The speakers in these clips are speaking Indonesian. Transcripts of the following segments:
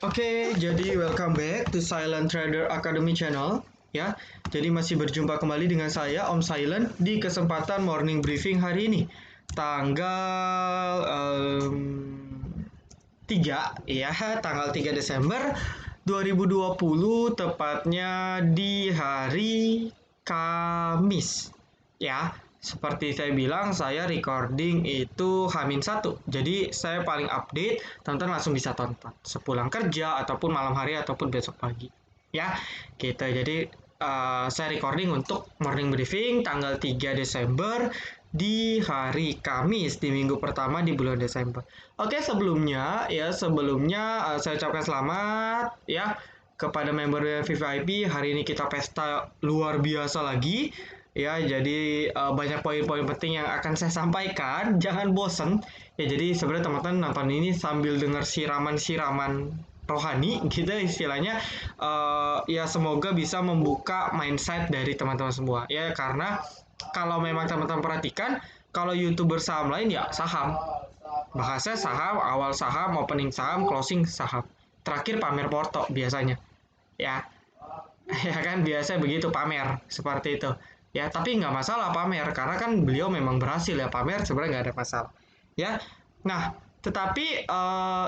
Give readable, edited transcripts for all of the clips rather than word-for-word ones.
Oke, jadi welcome back to Silent Trader Academy channel ya. Jadi masih berjumpa kembali dengan saya Om Silent di kesempatan morning briefing hari ini. Tanggal 3 ya, tanggal 3 Desember 2020 tepatnya di hari Kamis. Ya, seperti saya bilang, saya recording itu H-1. Jadi, saya paling update, teman-teman langsung bisa tonton. Sepulang kerja, ataupun malam hari, ataupun besok pagi. Ya, gitu. Jadi, saya recording untuk morning briefing tanggal 3 Desember di hari Kamis, di minggu pertama di bulan Desember. Oke, sebelumnya, saya ucapkan selamat, ya, kepada member VIP. Hari ini kita pesta luar biasa lagi. Ya, jadi banyak poin-poin penting yang akan saya sampaikan. Jangan bosen. Ya, jadi sebenarnya teman-teman nonton ini sambil dengar siraman-siraman rohani, gitu istilahnya. Ya, semoga bisa membuka mindset dari teman-teman semua. Ya, karena kalau memang teman-teman perhatikan, kalau YouTuber saham lain ya saham. Bahasanya saham, awal saham, opening saham, closing saham. Terakhir pamer porto biasanya. Ya, ya kan biasa begitu pamer seperti itu ya, tapi nggak masalah pamer karena kan beliau memang berhasil ya, pamer sebenarnya nggak ada masalah ya. Nah, tetapi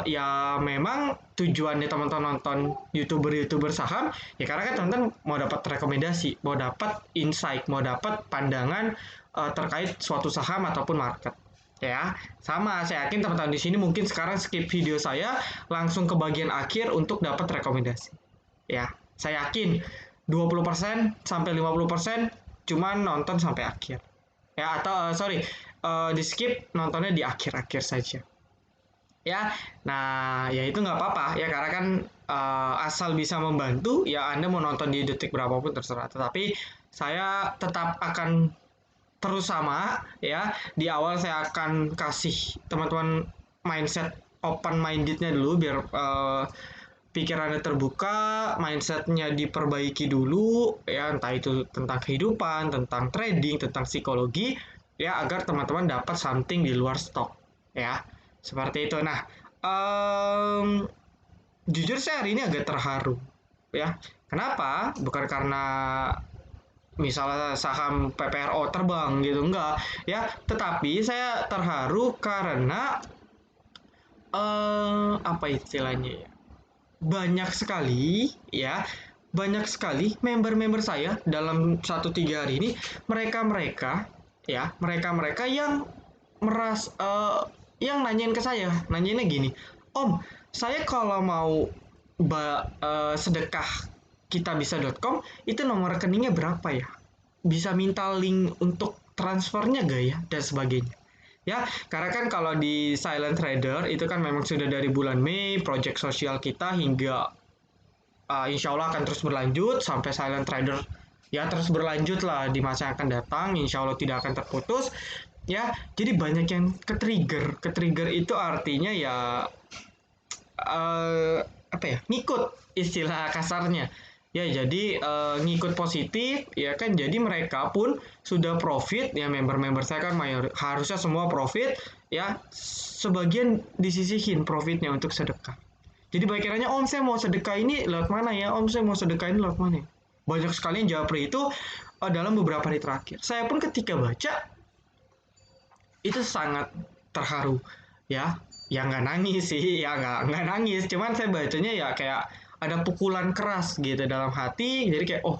ya memang tujuannya teman-teman nonton youtuber saham ya karena kan teman-teman mau dapat rekomendasi, mau dapat insight, mau dapat pandangan terkait suatu saham ataupun market ya. Sama, saya yakin teman-teman di sini mungkin sekarang skip video saya langsung ke bagian akhir untuk dapat rekomendasi ya. Saya yakin 20% sampai 50% cuman nonton sampai akhir. Ya, atau sorry, di skip nontonnya di akhir-akhir saja. Ya, nah ya itu nggak apa-apa ya karena kan asal bisa membantu ya, Anda mau nonton di detik berapapun terserah. Tetapi saya tetap akan terus sama ya. Di awal saya akan kasih teman-teman mindset open mindednya dulu biar pikirannya terbuka, mindsetnya diperbaiki dulu, ya entah itu tentang kehidupan, tentang trading, tentang psikologi, ya agar teman-teman dapat something di luar stok, ya seperti itu. Nah, jujur saya hari ini agak terharu, ya. Kenapa? Bukan karena misalnya saham PPRO terbang gitu, enggak, ya. Tetapi saya terharu karena apa istilahnya ya? Banyak sekali ya, banyak sekali member-member saya dalam 1-3 hari ini, mereka-mereka ya, mereka-mereka yang yang nanyain ke saya, nanyainnya gini, Om, saya kalau mau sedekah kitabisa.com itu nomor rekeningnya berapa ya? Bisa minta link untuk transfernya gak ya? Dan sebagainya. Ya, karena kan kalau di Silent Trader itu kan memang sudah dari bulan Mei, project sosial kita hingga insya Allah akan terus berlanjut sampai Silent Trader ya terus berlanjut lah di masa yang akan datang, insya Allah tidak akan terputus ya. Jadi banyak yang ke trigger itu artinya ya apa ya, ngikut istilah kasarnya ya. Jadi ngikut positif ya kan, jadi mereka pun sudah profit ya. Member-member saya kan harusnya semua profit ya, sebagian disisihin profitnya untuk sedekah. Jadi baiknya, Om saya mau sedekah ini lewat mana ya, Om saya mau sedekah ini lewat mana ya? Banyak sekali yang japri itu dalam beberapa hari terakhir. Saya pun ketika baca itu sangat terharu ya. Ya nggak nangis sih, ya nggak nangis, cuman saya bacanya ya kayak ada pukulan keras gitu dalam hati. Jadi kayak, oh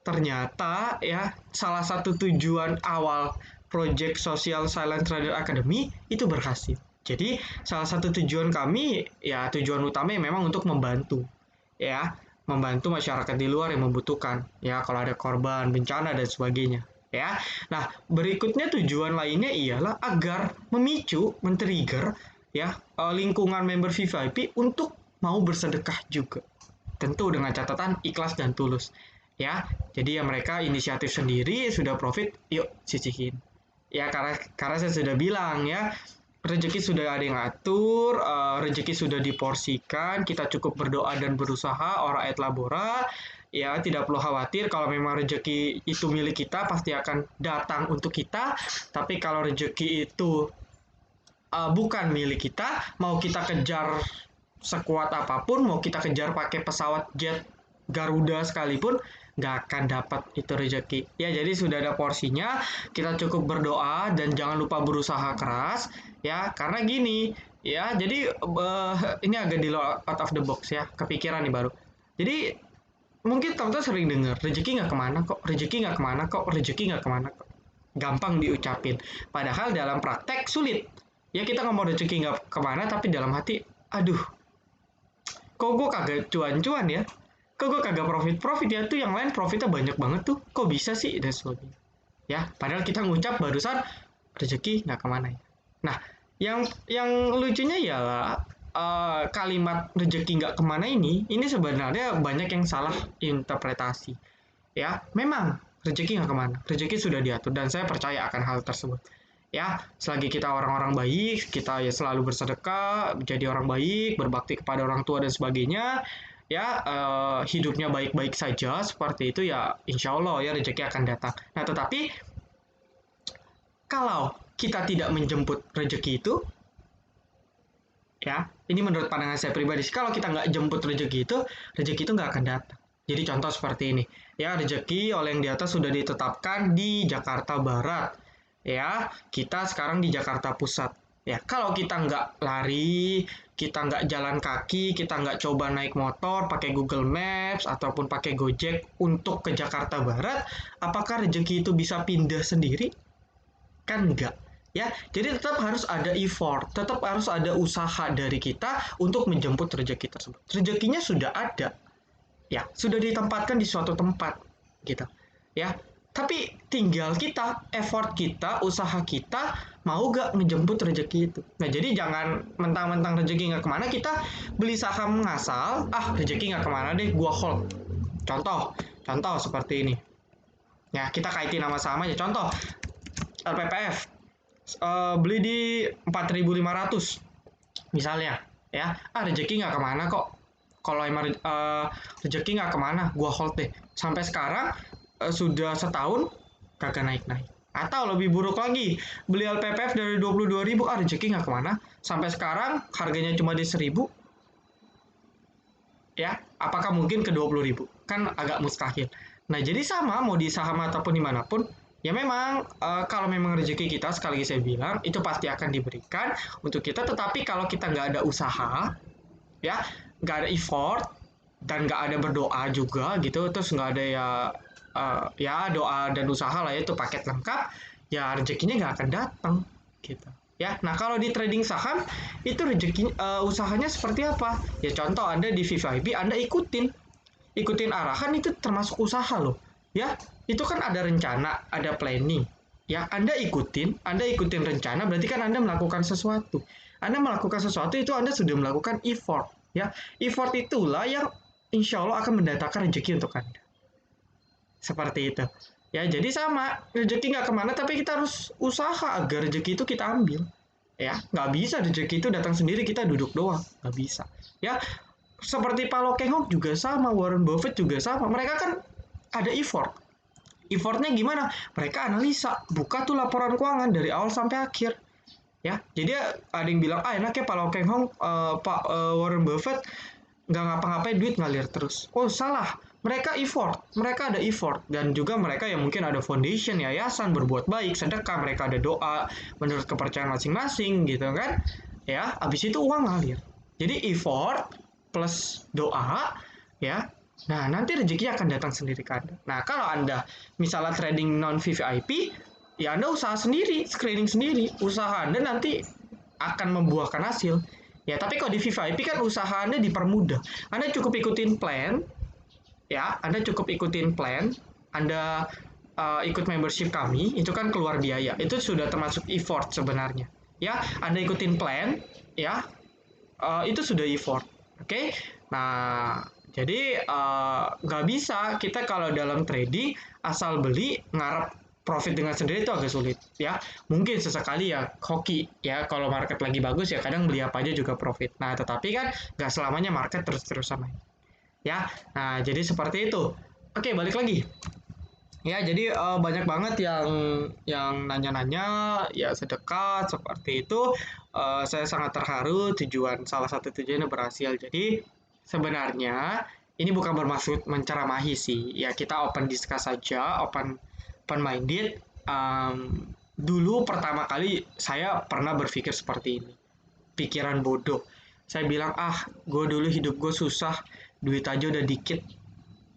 ternyata ya salah satu tujuan awal project sosial Silent Trader Academy itu berhasil. Jadi salah satu tujuan kami ya, tujuan utamanya memang untuk membantu ya, membantu masyarakat di luar yang membutuhkan ya, kalau ada korban bencana dan sebagainya ya. Nah, berikutnya tujuan lainnya ialah agar memicu, men-trigger ya lingkungan member VIP untuk mau bersedekah juga. Tentu dengan catatan ikhlas dan tulus ya. Jadi ya mereka inisiatif sendiri, sudah profit, yuk sisihin. Ya karena saya sudah bilang ya, rezeki sudah ada yang atur, rezeki sudah diporsikan, kita cukup berdoa dan berusaha, ora et labora, ya tidak perlu khawatir. Kalau memang rezeki itu milik kita, pasti akan datang untuk kita. Tapi kalau rezeki itu bukan milik kita, mau kita kejar sekuat apapun, mau kita kejar pakai pesawat jet Garuda sekalipun, nggak akan dapat itu rezeki. Ya, jadi sudah ada porsinya, kita cukup berdoa dan jangan lupa berusaha keras, ya, karena gini, ya, jadi ini agak di luar out of the box ya, kepikiran nih baru. Jadi mungkin teman-teman sering dengar, rezeki nggak kemana kok, rezeki nggak kemana kok, rezeki nggak kemana kok. Gampang diucapin. Padahal dalam praktek sulit. Ya kita ngomong rezeki nggak kemana, tapi dalam hati, aduh, kok gue kagak cuan-cuan ya? Kok gue kagak profit-profit ya? Tuh yang lain profitnya banyak banget tuh. Kok bisa sih? Dan sebagainya. Ya, padahal kita ngucap barusan, rezeki nggak kemana ya. Nah, yang lucunya ya kalimat rezeki nggak kemana ini sebenarnya banyak yang salah interpretasi. Ya, memang rezeki nggak kemana. Rezeki sudah diatur dan saya percaya akan hal tersebut. Ya, selagi kita orang-orang baik, kita ya selalu bersedekah, menjadi orang baik, berbakti kepada orang tua dan sebagainya. Ya, hidupnya baik-baik saja seperti itu ya, insya Allah ya rezeki akan datang. Nah, tetapi kalau kita tidak menjemput rezeki itu, ya, ini menurut pandangan saya pribadi, kalau kita nggak jemput rezeki itu nggak akan datang. Jadi contoh seperti ini, ya rezeki oleh yang di atas sudah ditetapkan di Jakarta Barat, ya kita sekarang di Jakarta Pusat. Ya kalau kita nggak lari, kita nggak jalan kaki, kita nggak coba naik motor, pakai Google Maps ataupun pakai Gojek untuk ke Jakarta Barat, apakah rezeki itu bisa pindah sendiri? Kan enggak. Ya, jadi tetap harus ada effort, tetap harus ada usaha dari kita untuk menjemput rezeki tersebut. Rezekinya sudah ada, ya, sudah ditempatkan di suatu tempat, gitu. Ya, tapi tinggal kita, effort kita, usaha kita, mau gak ngejemput rezeki itu. Nah, jadi jangan mentang-mentang rezeki nggak kemana, kita beli saham ngasal, rezeki nggak kemana deh, gua hold. Contoh seperti ini. Ya, kita kaitin nama saham aja. Contoh, LPPF. Beli di 4.500 misalnya ya, rezeki nggak kemana kok, kalau emang rezeki nggak kemana gua hold deh sampai sekarang, sudah setahun kagak naik-naik. Atau lebih buruk lagi, beli LPPF dari 22.000, rezeki nggak kemana sampai sekarang harganya cuma di 1.000, ya apakah mungkin ke 20.000? Kan agak mustahil. Nah jadi sama mau di saham ataupun dimanapun, ya memang kalau memang rezeki kita, sekali lagi saya bilang itu pasti akan diberikan untuk kita, tetapi kalau kita nggak ada usaha, ya nggak ada effort dan nggak ada berdoa juga gitu, terus nggak ada ya doa dan usaha lah, itu paket lengkap, ya rezekinya nggak akan datang gitu. Ya, nah kalau di trading saham itu rezeki usahanya seperti apa? Ya contoh Anda di VVIP, Anda ikutin arahan, itu termasuk usaha loh. Ya, itu kan ada rencana, ada planning. Ya, Anda ikutin rencana, berarti kan Anda melakukan sesuatu. Anda melakukan sesuatu itu Anda sudah melakukan effort. Ya, effort itulah yang insya Allah akan mendatangkan rezeki untuk Anda. Seperti itu. Ya, jadi sama, rezeki nggak kemana, tapi kita harus usaha agar rezeki itu kita ambil. Ya, nggak bisa rezeki itu datang sendiri, kita duduk doang. Nggak bisa. Ya, seperti Pak Lokeng Hok juga sama, Warren Buffett juga sama. Mereka kan ada effort. Effortnya gimana? Mereka analisa, buka tuh laporan keuangan dari awal sampai akhir. Ya, jadi ada yang bilang, enaknya Pak Lokeng Hong, Pak Warren Buffett nggak ngapa-ngapain, duit ngalir terus. Oh salah, mereka ada effort, dan juga mereka yang mungkin ada foundation, yayasan, berbuat baik, sedekah, mereka ada doa menurut kepercayaan masing-masing gitu kan. Ya, habis itu uang ngalir. Jadi effort plus doa, ya. Nah, nanti rezeki akan datang sendiri ke Anda. Nah, kalau Anda misalnya trading non VVIP, ya Anda usaha sendiri, screening sendiri. Usaha Anda nanti akan membuahkan hasil. Ya, tapi kalau di VVIP kan usaha Anda dipermudah. Anda cukup ikutin plan, ya, Anda cukup ikutin plan, Anda ikut membership kami, itu kan keluar biaya. Itu sudah termasuk effort sebenarnya. Ya, Anda ikutin plan, ya, itu sudah effort. Oke, nah jadi nggak bisa kita kalau dalam trading asal beli ngarep profit dengan sendiri, itu agak sulit ya. Mungkin sesekali ya hoki ya, kalau market lagi bagus ya kadang beli apa aja juga profit. Nah tetapi kan nggak selamanya market terus-terusan naik ya. Nah jadi seperti itu. Oke, balik lagi. Ya, jadi banyak banget yang nanya-nanya, ya sedekah seperti itu. saya sangat terharu salah satu tujuannya berhasil. Jadi sebenarnya ini bukan bermaksud menceramahi sih. Ya kita open discuss saja, open minded. Dulu pertama kali saya pernah berpikir seperti ini. Pikiran bodoh. Saya bilang, gue dulu hidup gue susah, duit aja udah dikit.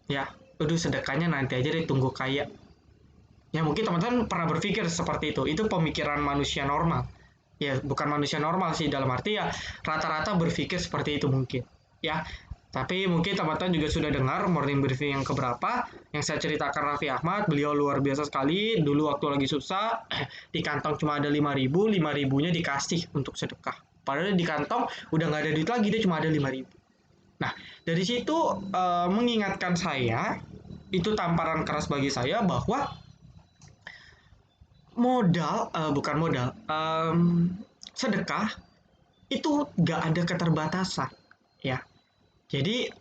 Ya, udah sedekahnya nanti aja deh tunggu kaya. Ya mungkin teman-teman pernah berpikir seperti itu. Itu pemikiran manusia normal. Ya, bukan manusia normal sih dalam arti ya rata-rata berpikir seperti itu mungkin. Ya, tapi mungkin teman-teman juga sudah dengar morning briefing yang keberapa yang saya ceritakan Raffi Ahmad, beliau luar biasa sekali. Dulu waktu lagi susah, di kantong cuma ada 5.000, 5.000-nya dikasih untuk sedekah. Padahal di kantong udah nggak ada duit lagi, dia cuma ada 5.000. Nah, dari situ mengingatkan saya, itu tamparan keras bagi saya bahwa bukan modal, sedekah itu nggak ada keterbatasan, ya. Jadi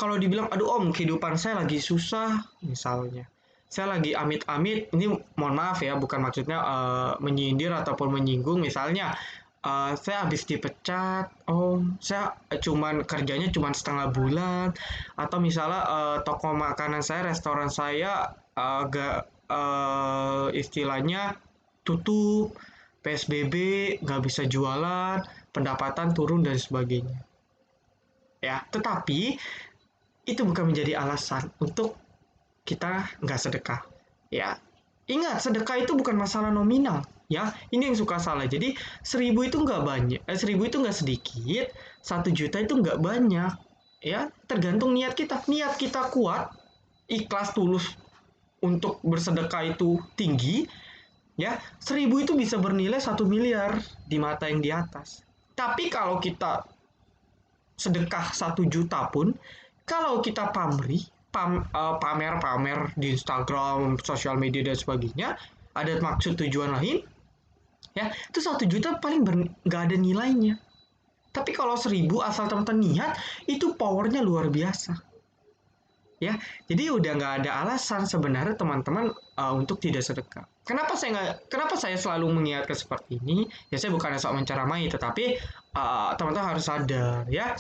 kalau dibilang, aduh om, kehidupan saya lagi susah, misalnya, saya lagi amit-amit, ini mohon maaf ya, bukan maksudnya menyindir ataupun menyinggung, misalnya, saya habis dipecat, om, saya kerjanya cuman setengah bulan, atau misalnya toko makanan saya, restoran saya agak istilahnya tutup, PSBB, nggak bisa jualan, pendapatan turun dan sebagainya. Ya, tetapi itu bukan menjadi alasan untuk kita nggak sedekah. Ya, ingat sedekah itu bukan masalah nominal. Ya, ini yang suka salah. Jadi 1.000 itu nggak banyak, 1.000 itu nggak sedikit, 1 juta itu nggak banyak. Ya, tergantung niat kita. Niat kita kuat, ikhlas tulus untuk bersedekah itu tinggi, ya 1.000 itu bisa bernilai 1 miliar di mata yang di atas. Tapi kalau kita sedekah 1 juta pun, kalau kita pamer-pamer di Instagram, sosial media dan sebagainya, ada maksud tujuan lain, ya itu 1 juta paling nggak ada nilainya. Tapi kalau 1.000 asal teman-teman niat, itu powernya luar biasa. Ya, jadi udah nggak ada alasan sebenarnya teman-teman untuk tidak sedekah. Kenapa saya selalu mengingatkan seperti ini? Ya saya bukan sok menceramai, tetapi teman-teman harus sadar ya,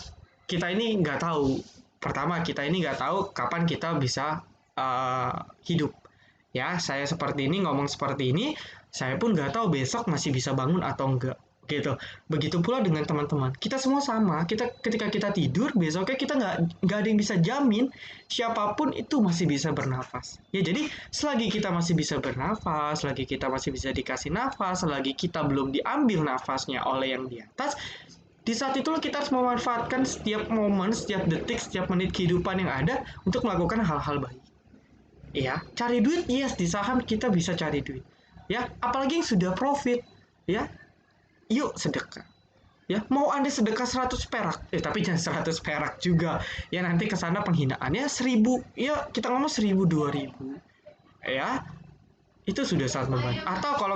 kita ini nggak tahu. Pertama, kita ini nggak tahu kapan kita bisa hidup. Ya, saya seperti ini ngomong seperti ini, saya pun nggak tahu besok masih bisa bangun atau enggak. Gitu. Begitu pula dengan teman-teman. Kita semua sama. Ketika kita tidur, besoknya kita nggak ada yang bisa jamin siapapun itu masih bisa bernafas. Ya, jadi selagi kita masih bisa bernafas, selagi kita masih bisa dikasih nafas, selagi kita belum diambil nafasnya oleh yang di atas, di saat itulah kita harus memanfaatkan setiap momen, setiap detik, setiap menit kehidupan yang ada untuk melakukan hal-hal baik. Ya, cari duit, yes, di saham kita bisa cari duit. Ya, apalagi yang sudah profit, ya, yuk sedekah. Ya, mau Anda sedekah 100 perak, tapi jangan 100 perak juga. Ya nanti ke sana penghinaannya 1.000. Ya, kita ngomong 1.000 2.000. Ya, itu sudah sangat membantu. Atau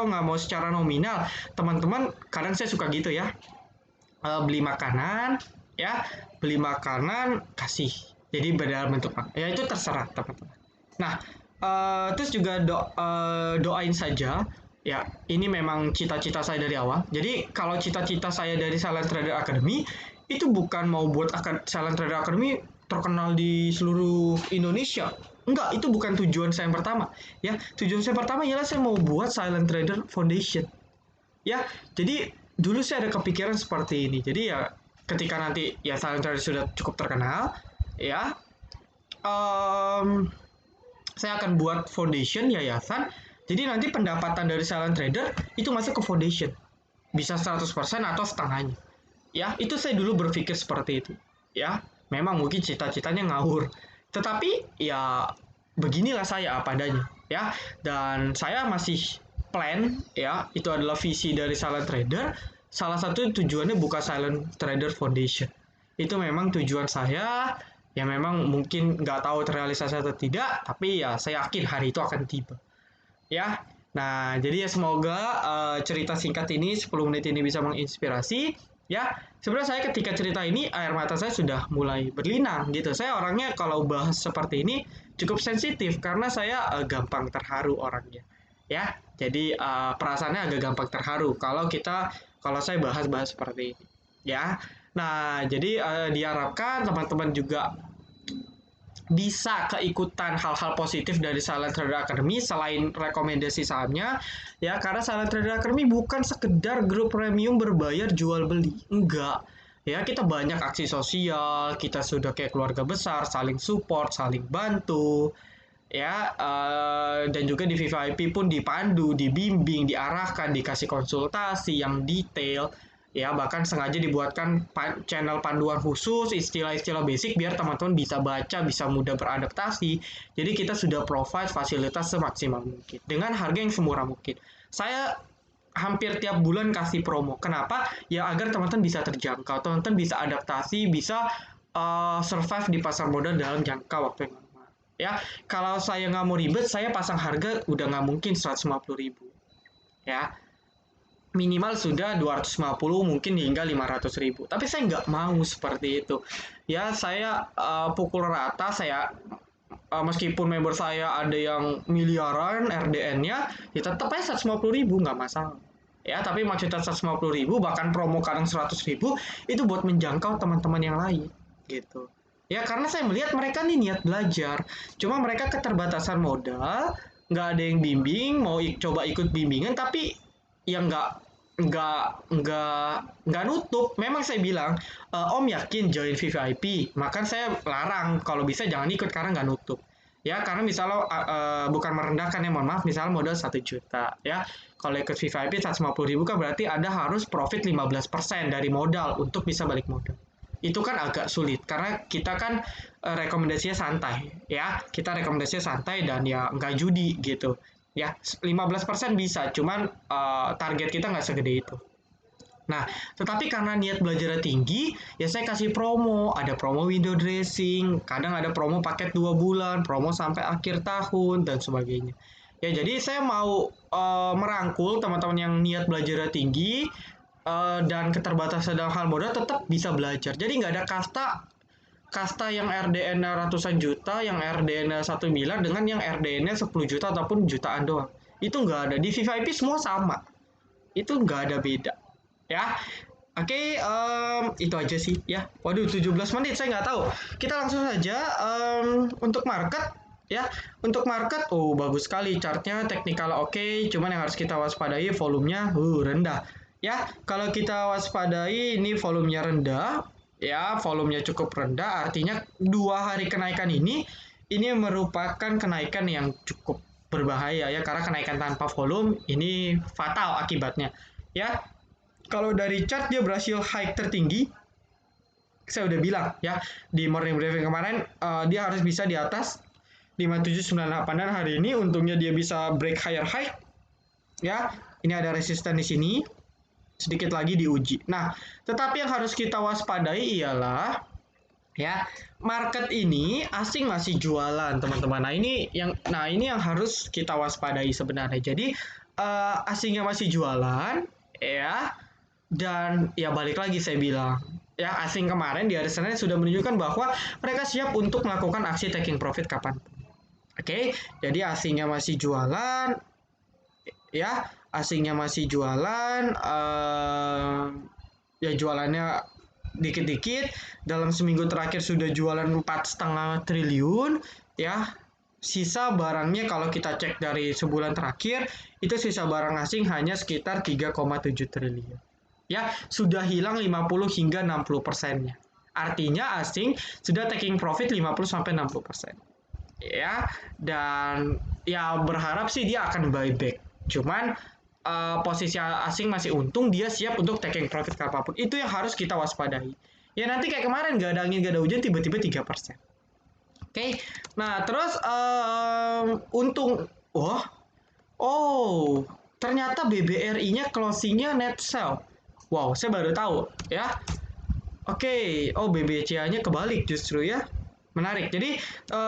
nggak mau secara nominal, teman-teman kadang saya suka gitu ya. Beli makanan, ya, beli makanan kasih. Jadi dalam bentuk apa? Ya itu terserah teman-teman. Nah, terus juga doain saja. Ya, ini memang cita-cita saya dari awal. Jadi kalau cita-cita saya dari Silent Trader Academy itu bukan mau buat Silent Trader Academy terkenal di seluruh Indonesia. Enggak, itu bukan tujuan saya yang pertama. Ya, tujuan saya pertama ialah saya mau buat Silent Trader Foundation. Ya, jadi dulu saya ada kepikiran seperti ini. Jadi ya ketika nanti ya Silent Trader sudah cukup terkenal, ya, saya akan buat foundation yayasan. Jadi nanti pendapatan dari silent trader itu masuk ke foundation. Bisa 100% atau setengahnya. Ya, itu saya dulu berpikir seperti itu. Ya, memang mungkin cita-citanya ngawur. Tetapi ya beginilah saya apa adanya, ya. Dan saya masih plan, ya, itu adalah visi dari silent trader. Salah satu tujuannya buka Silent Trader Foundation. Itu memang tujuan saya, ya memang mungkin nggak tahu terrealisasi atau tidak, tapi ya saya yakin hari itu akan tiba. Ya, nah jadi ya semoga cerita singkat ini 10 menit ini bisa menginspirasi. Ya, sebenarnya saya ketika cerita ini air mata saya sudah mulai berlinang gitu. Saya orangnya kalau bahas seperti ini cukup sensitif karena saya gampang terharu orangnya. ya. Jadi perasaannya agak gampang terharu kalau saya bahas-bahas seperti ini, ya. Nah, jadi diharapkan teman-teman juga bisa keikutan hal-hal positif dari Silent Trader Academy selain rekomendasi sahamnya, ya, karena Silent Trader Academy bukan sekedar grup premium berbayar jual beli, enggak. Ya, kita banyak aksi sosial, kita sudah kayak keluarga besar, saling support, saling bantu, ya, dan juga di VVIP pun dipandu, dibimbing, diarahkan, dikasih konsultasi yang detail, ya, bahkan sengaja dibuatkan channel panduan khusus istilah-istilah basic biar teman-teman bisa baca, bisa mudah beradaptasi. Jadi kita sudah provide fasilitas semaksimal mungkin dengan harga yang semurah mungkin. Saya hampir tiap bulan kasih promo. Kenapa? Ya agar teman-teman bisa terjangkau, teman-teman bisa adaptasi, bisa survive di pasar modal dalam jangka waktu yang lama. Ya, kalau saya nggak mau ribet, saya pasang harga udah nggak mungkin 150.000. Ya, minimal sudah 250 mungkin hingga 500.000. Tapi saya nggak mau seperti itu. Ya, saya pukul rata, saya meskipun member saya ada yang miliaran RDN-nya, ya tetap aja 150.000 nggak masalah. Ya, tapi maksudnya 150.000 bahkan promo kadang 100.000 itu buat menjangkau teman-teman yang lain gitu. Ya karena saya melihat mereka nih niat belajar, cuma mereka keterbatasan modal, nggak ada yang bimbing, mau coba ikut bimbingan tapi yang nggak nggak nutup. Memang saya bilang, Om yakin join VVIP, maka saya larang kalau bisa jangan ikut karena nggak nutup. Ya karena misalnya bukan merendahkan ya, mohon maaf, misalnya modal 1 juta ya, kalau ikut VVIP 150.000 kan berarti Anda harus profit 15% dari modal untuk bisa balik modal. Itu kan agak sulit karena kita kan rekomendasinya santai ya, kita rekomendasinya santai dan ya nggak judi gitu ya. 15% bisa, cuman target kita nggak segede itu. Nah, tetapi karena niat belajarnya tinggi, ya saya kasih promo. Ada promo window dressing, kadang ada promo paket 2 bulan, promo sampai akhir tahun, dan sebagainya. Ya, jadi saya mau merangkul teman-teman yang niat belajarnya tinggi, dan keterbatasan dalam hal modal tetap bisa belajar. Jadi nggak ada kasta kasta yang RDN-nya ratusan juta, yang RDN-nya 1 miliar, dengan yang RDN-nya 10 juta ataupun jutaan doang. Itu nggak ada. Di VVIP semua sama. Itu nggak ada beda. Ya, oke, itu aja sih ya. Waduh, 17 menit saya nggak tahu. Kita langsung saja untuk market ya. Untuk market, oh bagus sekali chartnya, teknikal oke. Cuman yang harus kita waspadai volumenya rendah. Ya, kalau kita waspadai ini volumenya rendah, ya volumenya cukup rendah. Artinya 2 hari kenaikan ini merupakan kenaikan yang cukup berbahaya ya, karena kenaikan tanpa volume ini fatal akibatnya. Ya, kalau dari chart dia berhasil high tertinggi, saya udah bilang ya di morning briefing kemarin, dia harus bisa di atas 5798, dan hari ini untungnya dia bisa break higher high ya. Ini ada resisten di sini, sedikit lagi diuji. Nah, tetapi yang harus kita waspadai ialah ya, market ini asing masih jualan teman-teman. Nah ini yang harus kita waspadai sebenarnya. Jadi asingnya masih jualan ya, dan ya balik lagi saya bilang ya, asing kemarin di hari Senin sudah menunjukkan bahwa mereka siap untuk melakukan aksi taking profit kapan. Oke, jadi asingnya masih jualan ya, asingnya masih jualan, ya jualannya dikit-dikit. Dalam seminggu terakhir sudah jualan 4,5 triliun ya. Sisa barangnya kalau kita cek dari sebulan terakhir, itu sisa barang asing hanya sekitar 3,7 triliun. Ya, sudah hilang 50 hingga 60%-nya. Artinya asing sudah taking profit 50 sampai 60%. Ya, dan ya berharap sih dia akan buyback. Cuman posisi asing masih untung, dia siap untuk taking profit apapun. Itu yang harus kita waspadai. Ya nanti kayak kemarin gak ada angin gak ada hujan tiba-tiba 3%. Oke. Nah, terus untung. Oh, ternyata BBRI-nya closing-nya net sell. Wow, saya baru tahu ya. Oke, oh BBCA-nya kebalik justru ya. Menarik. Jadi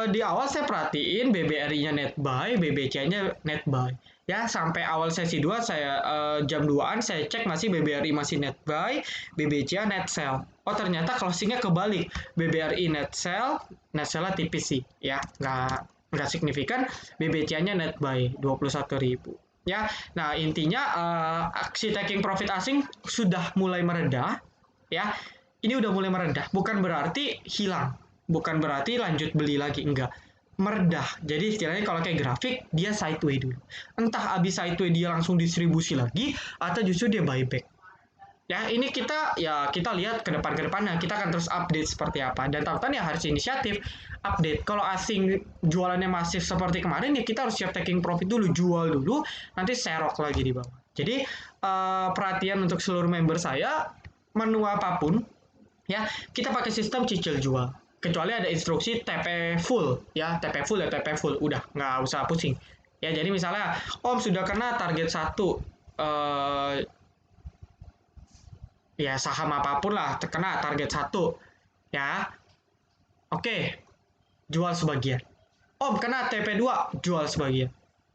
di awal saya perhatiin BBRI-nya net buy, BBCA-nya net buy. Ya, sampai awal sesi 2 saya jam 2-an saya cek masih BBRI masih net buy, BBCA net sell. Oh, ternyata closing-nya kebalik. BBRI net sell, net sell-nya tipis sih ya, nggak signifikan. BBCA-nya net buy 21.000. Ya. Nah, intinya aksi taking profit asing sudah mulai meredah, ya. Ini udah mulai meredah, bukan berarti hilang, bukan berarti lanjut beli lagi, enggak. Meredah. Jadi istilahnya kalau kayak grafik dia sideway dulu. Entah habis sideway dia langsung distribusi lagi atau justru dia buyback. Ya, ini kita lihat ke depannya kita akan terus update seperti apa dan tahu kan ya harus inisiatif update. Kalau asing jualannya masif seperti kemarin ya kita harus siap taking profit dulu, jual dulu, nanti serok lagi di bawah. Jadi perhatian untuk seluruh member saya, menu apapun ya kita pakai sistem cicil jual. Kecuali ada instruksi TP full ya, TP full ya TP full, udah nggak usah pusing. Ya jadi misalnya Om sudah kena target satu eh, ya saham apapun lah terkena target satu ya oke jual sebagian om kena TP2 jual sebagian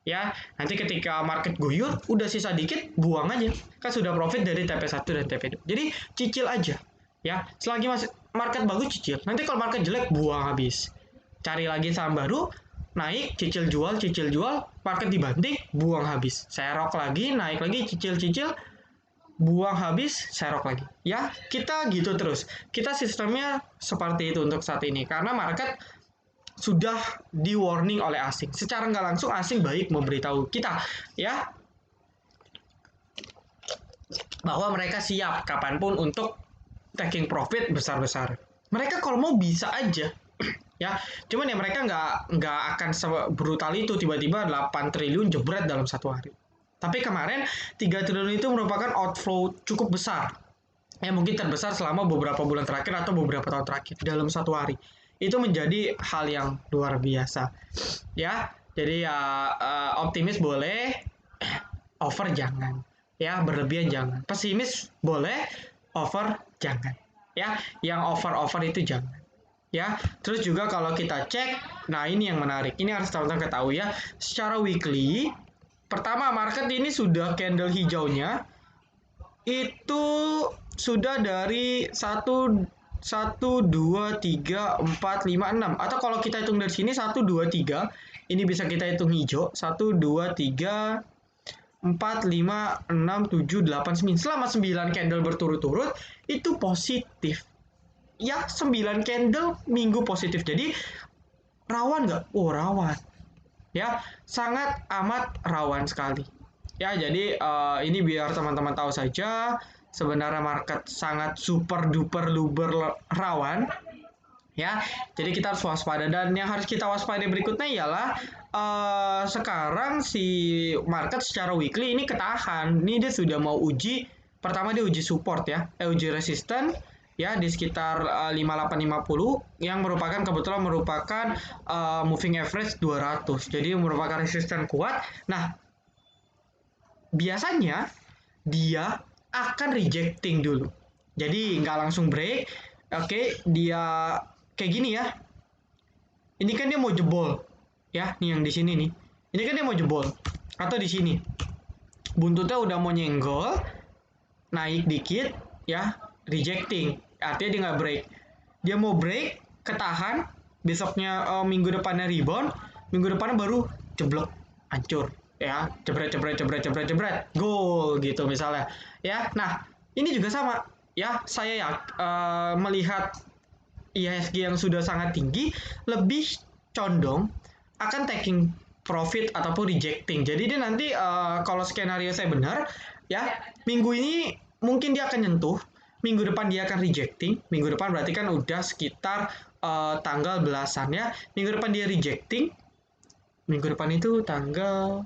ya nanti ketika market guyur udah sisa dikit buang aja kan sudah profit dari TP1 dan TP2 jadi cicil aja ya selagi masih market bagus cicil nanti kalau market jelek buang habis cari lagi saham baru naik cicil jual market dibanting buang habis serok lagi naik lagi cicil cicil buang habis, serok lagi. Ya, kita gitu terus. Kita sistemnya seperti itu untuk saat ini. Karena market sudah di warning oleh asing. Secara nggak langsung asing baik memberitahu kita, ya, bahwa mereka siap kapanpun untuk taking profit besar-besar. Mereka kalau mau bisa aja, ya. Cuman ya mereka nggak akan brutal itu tiba-tiba 8 triliun jebret dalam satu hari. Tapi kemarin 3 triliun itu merupakan outflow cukup besar yang mungkin terbesar selama beberapa bulan terakhir atau beberapa tahun terakhir dalam satu hari. Itu menjadi hal yang luar biasa. Ya, jadi ya optimis boleh, over jangan. Ya, berlebihan jangan. Pesimis boleh, over jangan. Ya, yang over-over itu jangan. Ya, terus juga kalau kita cek, nah ini yang menarik. Ini harus teman-teman ketahui ya. Secara weekly, pertama market ini sudah candle hijaunya itu sudah dari satu 2 3 4 5 6 atau kalau kita hitung dari sini 1 2 3 ini bisa kita hitung hijau 1 2 3 4 5 6 7 8 9 selama 9 candle berturut-turut itu positif ya 9 candle minggu positif jadi rawan nggak? Oh rawan ya sangat amat rawan sekali ya jadi ini biar teman-teman tahu saja sebenarnya market sangat super duper luber rawan ya jadi kita harus waspada dan yang harus kita waspada berikutnya ialah sekarang si market secara weekly ini ketahan ini dia sudah mau uji pertama dia uji support ya uji resisten ya di sekitar 5850 yang merupakan kebetulan merupakan moving average 200 jadi merupakan resisten kuat nah biasanya dia akan rejecting dulu jadi nggak langsung break oke dia kayak gini ya ini kan dia mau jebol ya nih yang di sini nih ini kan dia mau jebol atau di sini buntutnya udah mau nyenggol naik dikit ya rejecting artinya dia nggak break dia mau break ketahan besoknya minggu depannya rebound minggu depannya baru jeblok hancur ya jebret jebret jebret jebret jebret gol gitu misalnya ya nah ini juga sama ya saya ya melihat IHSG yang sudah sangat tinggi lebih condong akan taking profit ataupun rejecting. Jadi dia nanti kalau skenario saya benar ya minggu ini mungkin dia akan nyentuh, minggu depan dia akan rejecting, minggu depan berarti kan udah sekitar tanggal belasan ya. Minggu depan dia rejecting, minggu depan itu tanggal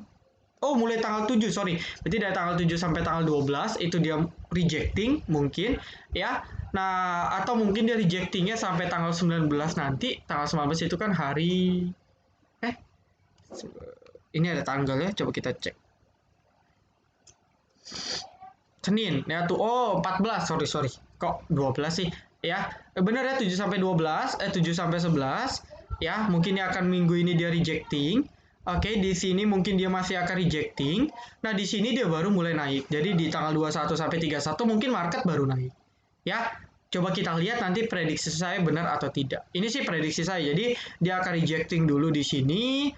oh mulai tanggal 7 sorry berarti dari tanggal 7 sampai tanggal 12 itu dia rejecting mungkin ya nah atau mungkin dia rejectingnya sampai tanggal 19 nanti tanggal 19 itu kan hari eh ini ada tanggalnya coba kita cek Senin ya tuh oh 14 sorry kok 12 sih ya bener ya 7 sampai 12 7 sampai 11 ya mungkin dia akan minggu ini dia rejecting. Oke, di sini mungkin dia masih akan rejecting. Nah, di sini dia baru mulai naik. Jadi di tanggal 21 sampai 31 mungkin market baru naik. Ya, coba kita lihat nanti prediksi saya benar atau tidak. Ini sih prediksi saya. Jadi dia akan rejecting dulu di sini.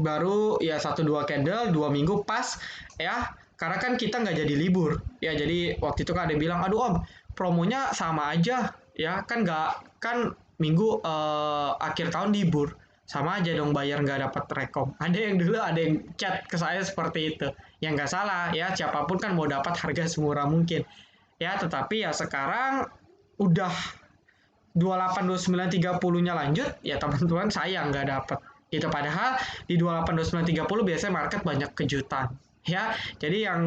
baru ya 1-2 candle 2 minggu pas ya, karena kan kita nggak jadi libur ya, jadi waktu itu kan ada yang bilang aduh om promonya sama aja ya, kan nggak kan minggu akhir tahun libur, sama aja dong bayar nggak dapat rekom. Ada yang dulu ada yang chat ke saya seperti itu, yang nggak salah ya, siapapun kan mau dapat harga semurah mungkin ya, tetapi ya sekarang udah 28 29 30-nya lanjut ya teman-teman, saya nggak dapet gitu, padahal di 28 29 30 biasanya market banyak kejutan ya, jadi yang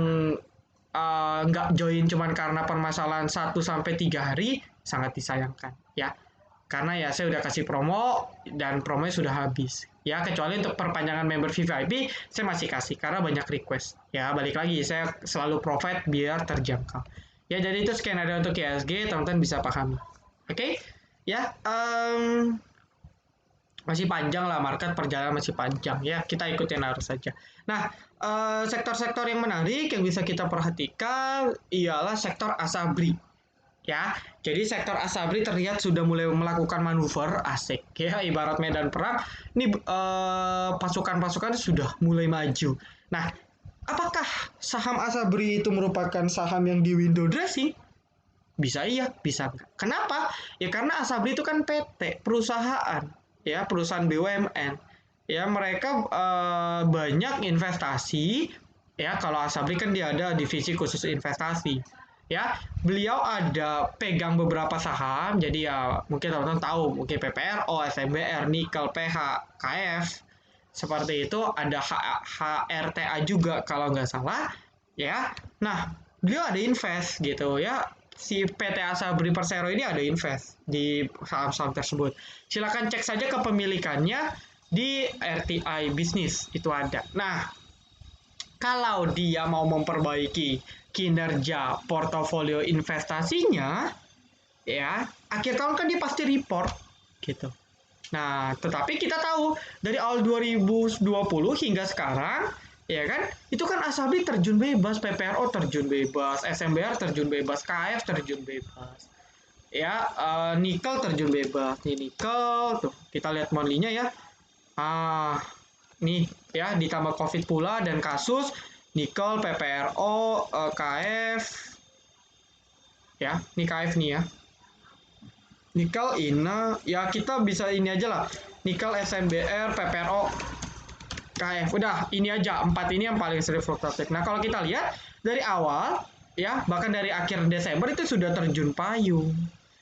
nggak join cuman karena permasalahan 1 sampai 3 hari sangat disayangkan ya, karena ya saya udah kasih promo dan promonya sudah habis ya, kecuali untuk perpanjangan member VVIP saya masih kasih karena banyak request ya, balik lagi saya selalu provide biar terjangkau ya. Jadi itu skenario untuk IHSG, teman-teman bisa pahami. Oke, ya, masih panjang lah market, perjalanan masih panjang ya, kita ikutin arus saja. Nah, sektor-sektor yang menarik yang bisa kita perhatikan ialah sektor asabri ya. Jadi sektor asabri terlihat sudah mulai melakukan manuver asik ya, ibarat medan perang. Ini pasukan-pasukan sudah mulai maju. Nah, apakah saham asabri itu merupakan saham yang di window dressing? Bisa iya, bisa enggak. Kenapa? Ya karena Asabri itu kan PT, perusahaan, ya perusahaan BUMN. Ya mereka banyak investasi. Ya kalau Asabri kan dia ada divisi khusus investasi. Ya beliau ada pegang beberapa saham. Jadi ya mungkin teman-teman tahu, mungkin PPRO, SMBR, Nikel, PH, KF. Seperti itu ada HRTA juga kalau nggak salah. Ya, nah beliau ada invest gitu ya, si PT Asabri Persero ini ada invest di saham-saham tersebut. Silakan cek saja kepemilikannya di RTI Bisnis itu ada. Nah, kalau dia mau memperbaiki kinerja portofolio investasinya, ya akhir tahun kan dia pasti report gitu. Nah, tetapi kita tahu dari awal 2020 hingga sekarang, ya kan, itu kan Asabri terjun bebas, PPRO terjun bebas, SMBR terjun bebas, KF terjun bebas, ya, nikel terjun bebas, nih nikel, tuh kita lihat monthly-nya ya, nih ya ditambah COVID pula dan kasus, nikel, PPRO, KF, ya, nih KF nih ya, nikel, INA, ya kita bisa ini aja lah. Nikel, SMBR, PPRO, KF. Udah, ini aja. 4 ini yang paling sering fluktuatif. Nah, kalau kita lihat dari awal, ya, bahkan dari akhir Desember itu sudah terjun payung.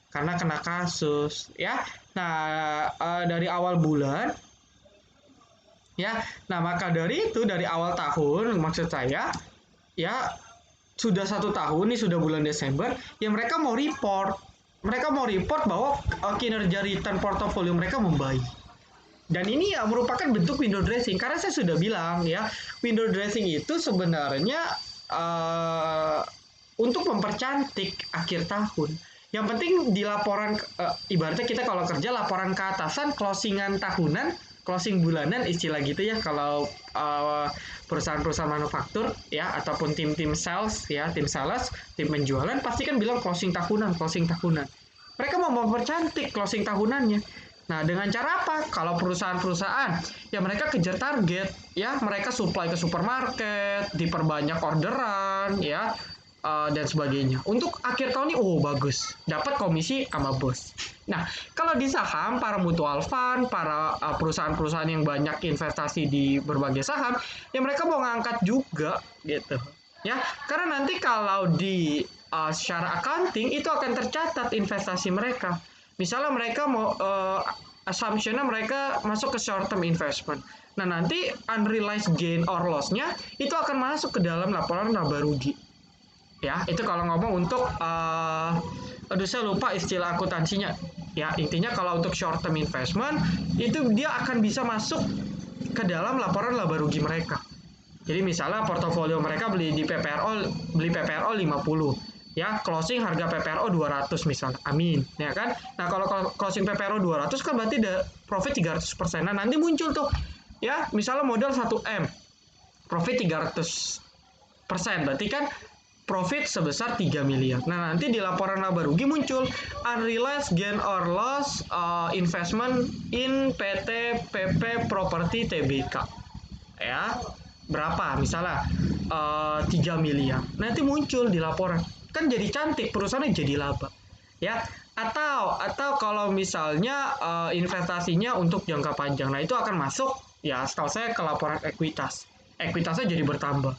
Karena kena kasus, ya. Nah, dari awal bulan, ya. Nah, maka dari itu, dari awal tahun, maksud saya, ya, sudah 1 tahun, nih sudah bulan Desember, ya mereka mau report. Mereka mau report bahwa kinerja return portofolio mereka membaik. Dan ini ya merupakan bentuk window dressing, karena saya sudah bilang ya, window dressing itu sebenarnya untuk mempercantik akhir tahun. Yang penting di laporan, ibaratnya kita kalau kerja laporan ke atasan, closingan tahunan, closing bulanan istilah gitu ya, kalau perusahaan-perusahaan manufaktur ya, ataupun tim-tim sales ya, tim sales, tim penjualan pasti kan bilang closing tahunan, closing tahunan. Mereka mau mempercantik closing tahunannya. Nah, dengan cara apa? Kalau perusahaan-perusahaan, ya mereka kejar target, ya mereka supply ke supermarket, diperbanyak orderan, ya dan sebagainya. Untuk akhir tahun ini, oh bagus, dapat komisi sama bos. Nah, kalau di saham, para mutual fund, para perusahaan-perusahaan yang banyak investasi di berbagai saham, ya mereka mau ngangkat juga, gitu. Ya, karena nanti kalau di secara accounting itu akan tercatat investasi mereka. Misalnya mereka mau assumption-nya mereka masuk ke short term investment. Nah, nanti unrealized gain or loss-nya itu akan masuk ke dalam laporan laba rugi. Ya, itu kalau ngomong untuk aduh saya lupa istilah akuntansinya. Ya, intinya kalau untuk short term investment itu dia akan bisa masuk ke dalam laporan laba rugi mereka. Jadi misalnya portofolio mereka beli PPRO 50, ya closing harga PPRO 200 misalnya, amin, ya kan. Nah kalau closing PPRO 200 kan berarti ada profit 300%. Nah nanti muncul tuh, ya misalnya modal 1M, profit 300%, berarti kan profit sebesar 3 miliar. Nah, nanti di laporan laba rugi muncul unrealized gain or loss investment in PT PP Property Tbk. Ya, berapa? Misalnya 3 miliar. Nanti muncul di laporan. Kan jadi cantik, perusahaannya jadi laba. Ya, atau kalau misalnya investasinya untuk jangka panjang. Nah, itu akan masuk ya setahu saya ke laporan ekuitas. Ekuitasnya jadi bertambah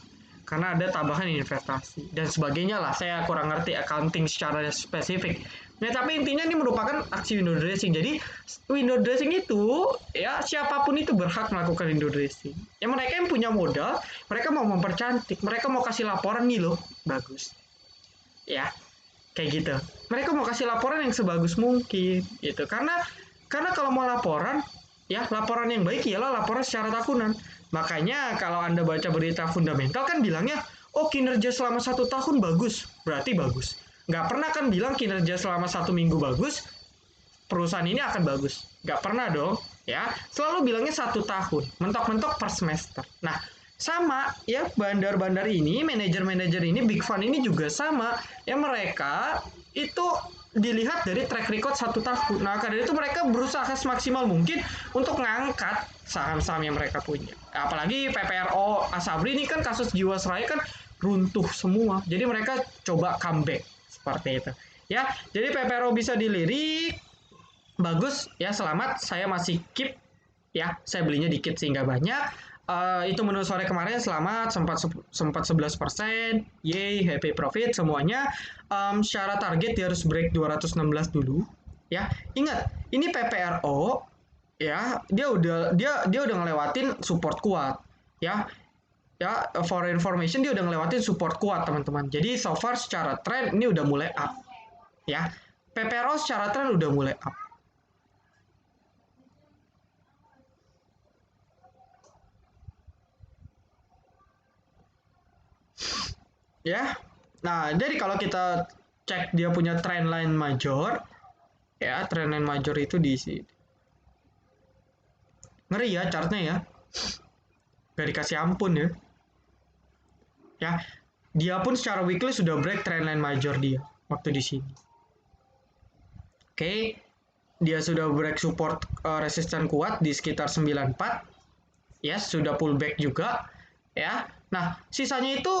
karena ada tambahan investasi dan sebagainya lah. Saya kurang ngerti accounting secara spesifik. Nah, tapi intinya ini merupakan aksi window dressing. Jadi window dressing itu ya siapapun itu berhak melakukan window dressing. Ya mereka yang punya modal, mereka mau mempercantik, mereka mau kasih laporan nih loh, bagus. Ya, kayak gitu. Mereka mau kasih laporan yang sebagus mungkin gitu. Karena kalau mau laporan, ya laporan yang baik ialah laporan secara tahunan. Makanya kalau Anda baca berita fundamental kan bilangnya, oh kinerja selama 1 tahun bagus, berarti bagus. Nggak pernah kan bilang kinerja selama 1 minggu bagus, perusahaan ini akan bagus. Nggak pernah dong, ya. Selalu bilangnya 1 tahun, mentok-mentok per semester. Nah, sama ya bandar-bandar ini, manajer-manajer ini, big fund ini juga sama. Ya mereka itu dilihat dari track record 1 tahun. Nah, karena itu mereka berusaha semaksimal mungkin untuk ngangkat saham-saham yang mereka punya. Apalagi PPRO Asabri ini kan kasus Jiwasraya kan runtuh semua. Jadi mereka coba comeback seperti itu. Ya, jadi PPRO bisa dilirik, bagus ya, selamat. Saya masih keep ya, saya belinya dikit sehingga banyak. Itu menu sore kemarin selamat, sempat 11%, yay, happy profit semuanya. Secara target dia harus break 216 dulu ya. Ingat, ini PPRO ya, dia udah ngelewatin support kuat ya. Ya, for information dia udah ngelewatin support kuat teman-teman. Jadi so far secara trend ini udah mulai up ya. PPRO secara trend udah mulai up. Ya. Nah, jadi kalau kita cek dia punya trendline major, ya trendline major itu di sini. Ngeri ya chartnya ya. Gak dikasih ampun ya. Ya, dia pun secara weekly sudah break trendline major dia waktu di sini. Oke, dia sudah break support resisten kuat di sekitar 94. Ya, sudah pullback juga ya. Nah, sisanya itu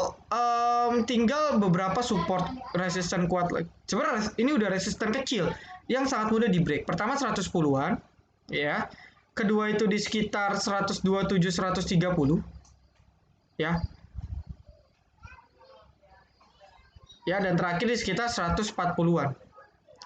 tinggal beberapa support resisten kuat lagi. Sebenarnya ini udah resisten kecil yang sangat mudah di break. Pertama 110-an ya. Kedua itu di sekitar 127 130 ya. Ya, dan terakhir di sekitar 140-an.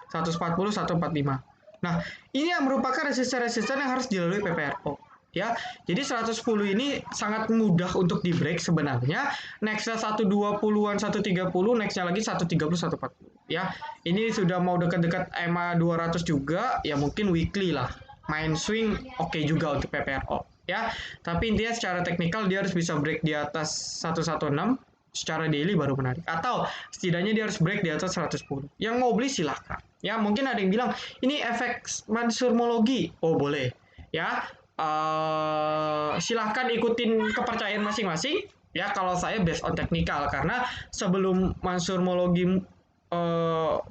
140 145. Nah, ini yang merupakan resisten-resisten yang harus dilalui PPRO. Ya, jadi 110 ini sangat mudah untuk di break sebenarnya. Nextnya 120-an 130, nextnya lagi 130 140. Ya, ini sudah mau dekat-dekat EMA 200 juga, ya mungkin weekly lah. Main swing oke juga untuk PPRO. Ya, tapi intinya secara teknikal dia harus bisa break di atas 116 secara daily baru menarik. Atau setidaknya dia harus break di atas 110. Yang mau beli silahkan. Ya, mungkin ada yang bilang, ini efek mansurmologi. Oh, boleh. Ya, silahkan ikutin kepercayaan masing-masing. Ya, kalau saya based on teknikal. Karena sebelum mansurmologi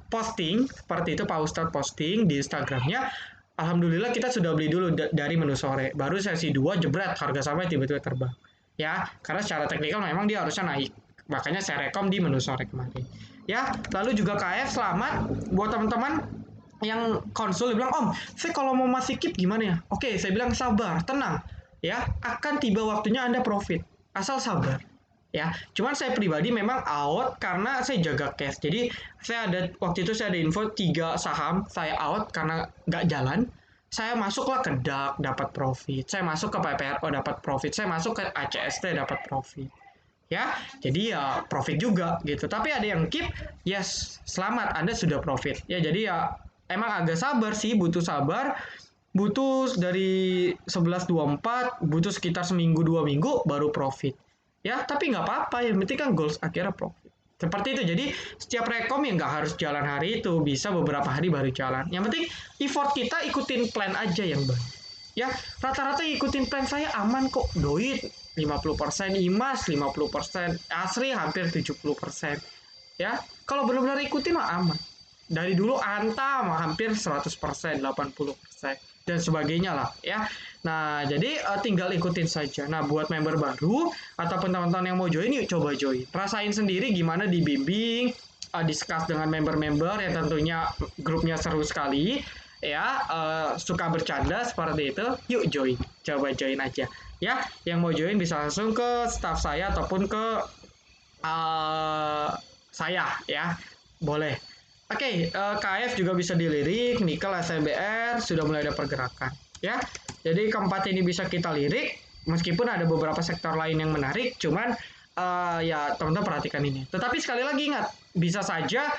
posting, seperti itu Pak Ustadz posting di Instagramnya, alhamdulillah kita sudah beli dulu dari menu sore. Baru sesi 2 jebret, harga sampai tiba-tiba terbang. Ya, karena secara teknikal memang dia harusnya naik. Makanya saya rekom di menu sore kemarin. Ya, lalu juga KF selamat buat teman-teman yang konsul bilang, Om, saya kalau mau masih keep gimana ya? Oke, saya bilang sabar, tenang. Ya, akan tiba waktunya Anda profit. Asal sabar. Ya, cuman saya pribadi memang out karena saya jaga cash. Jadi waktu itu saya ada info 3 saham saya out karena nggak jalan. Saya masuklah ke DAX dapat profit. Saya masuk ke PPRO dapat profit. Saya masuk ke ACST dapat profit. Ya, jadi ya profit juga gitu. Tapi ada yang keep, yes, selamat Anda sudah profit. Ya, jadi ya emang agak sabar sih, butuh sabar. Butuh dari 11.24, butuh sekitar seminggu 2 minggu baru profit. Ya, tapi nggak apa-apa, yang penting kan goals akhirnya profit. Seperti itu, jadi setiap rekom yang nggak harus jalan hari itu, bisa beberapa hari baru jalan. Yang penting effort kita ikutin plan aja yang baik. Ya, rata-rata ikutin plan saya aman kok. Doit 50%, IMAS 50%, ASRI hampir 70%. ya. Kalau benar-benar ikutin mah aman. Dari dulu Anta hampir 100%, 80% dan sebagainya lah ya. Nah, jadi tinggal ikutin saja. Nah, buat member baru ataupun teman-teman yang mau join, yuk coba join. Rasain sendiri gimana dibimbing, discuss dengan member-member yang tentunya grupnya seru sekali ya, suka bercanda seperti itu. Yuk join, coba join aja ya. Yang mau join bisa langsung ke staff saya ataupun ke saya ya, boleh. Oke, KF juga bisa dilirik, Nikel, SLBR sudah mulai ada pergerakan ya. Jadi keempat ini bisa kita lirik, meskipun ada beberapa sektor lain yang menarik, cuman ya teman-teman perhatikan ini. Tetapi sekali lagi ingat, bisa saja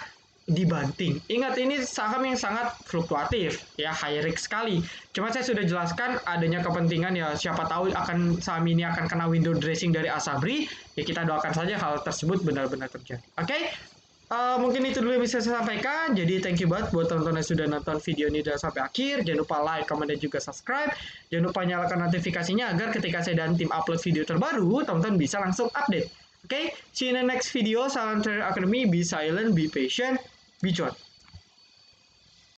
dibanting. Ingat ini saham yang sangat fluktuatif ya, high risk sekali. Cuma saya sudah jelaskan adanya kepentingan ya, siapa tahu akan saham ini akan kena window dressing dari Asabri, ya kita doakan saja hal tersebut benar-benar terjadi. Oke? Mungkin itu dulu yang bisa saya sampaikan. Jadi thank you banget buat teman-teman yang sudah nonton video ini dan sampai akhir. Jangan lupa like, comment, dan juga subscribe. Jangan lupa nyalakan notifikasinya agar ketika saya dan tim upload video terbaru, teman-teman bisa langsung update. Oke, see you in the next video. Salam Trader Academy. Be silent, be patient, be cuan.